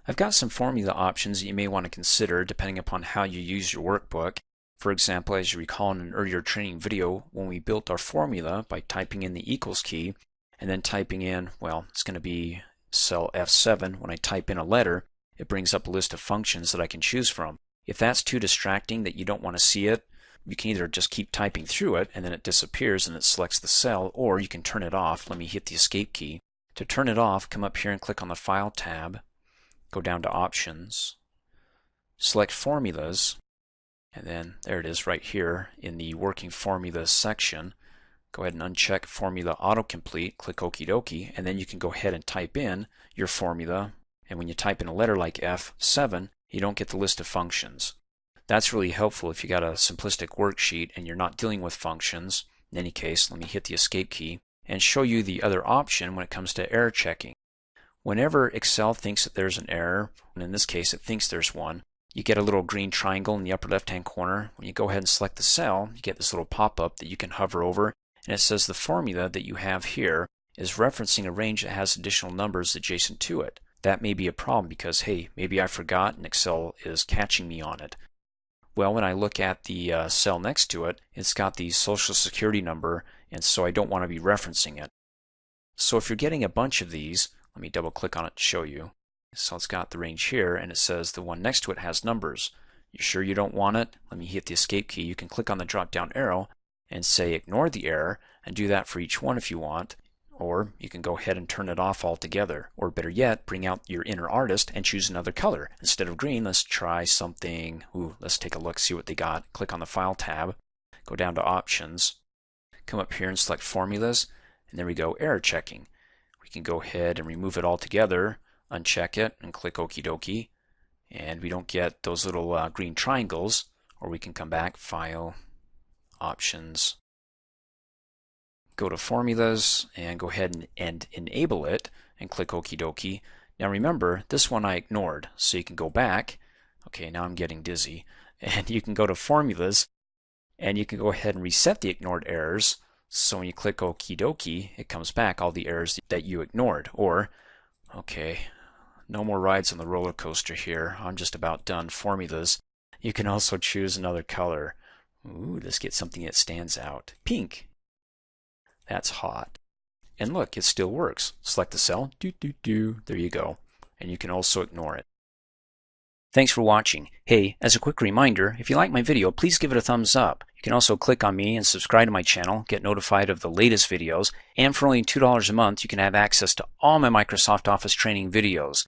I've got some formula options that you may want to consider depending upon how you use your workbook. For example, as you recall in an earlier training video, when we built our formula by typing in the equals key and then typing in, well, it's going to be cell F7. When I type in a letter, it brings up a list of functions that I can choose from. If that's too distracting that you don't want to see it, you can either just keep typing through it and then it disappears and it selects the cell, or you can turn it off. Let me hit the escape key. To turn it off, come up here and click on the File tab. Go down to Options, select Formulas, and then there it is right here in the Working Formulas section. Go ahead and uncheck Formula Autocomplete, click Okie dokie, and then you can go ahead and type in your formula. And when you type in a letter like F7, you don't get the list of functions. That's really helpful if you got a simplistic worksheet and you're not dealing with functions. In any case, let me hit the Escape key and show you the other option when it comes to error checking. Whenever Excel thinks that there's an error, and in this case it thinks there's one, you get a little green triangle in the upper left hand corner. When you go ahead and select the cell, you get this little pop-up that you can hover over, and it says the formula that you have here is referencing a range that has additional numbers adjacent to it. That may be a problem because, hey, maybe I forgot and Excel is catching me on it. Well, when I look at the cell next to it, it's got the Social Security number, and so I don't want to be referencing it. So if you're getting a bunch of these, let me double click on it to show you. So it's got the range here and it says the one next to it has numbers. You sure you don't want it? Let me hit the escape key. You can click on the drop down arrow and say ignore the error and do that for each one if you want. Or you can go ahead and turn it off altogether. Or better yet, bring out your inner artist and choose another color. Instead of green, let's try something. Let's take a look, see what they got. Click on the File tab, go down to Options, come up here and select Formulas, and there we go, Error Checking. We can go ahead and remove it altogether, uncheck it, and click Okie dokie. And we don't get those little green triangles. Or we can come back, File, Options, go to Formulas, and go ahead and enable it, and click Okie dokie. Now remember, this one I ignored, so you can go back. Okay, now I'm getting dizzy. And you can go to Formulas, and you can go ahead and reset the ignored errors. So when you click Okie dokie, it comes back all the errors that you ignored. Or, okay, no more rides on the roller coaster here. I'm just about done. Formulas. You can also choose another color. Ooh, let's get something that stands out. Pink. That's hot. And look, it still works. Select the cell. There you go. And you can also ignore it. Thanks for watching. Hey, as a quick reminder, if you like my video, please give it a thumbs up. You can also click on me and subscribe to my channel, get notified of the latest videos, and for only $2 a month, you can have access to all my Microsoft Office training videos.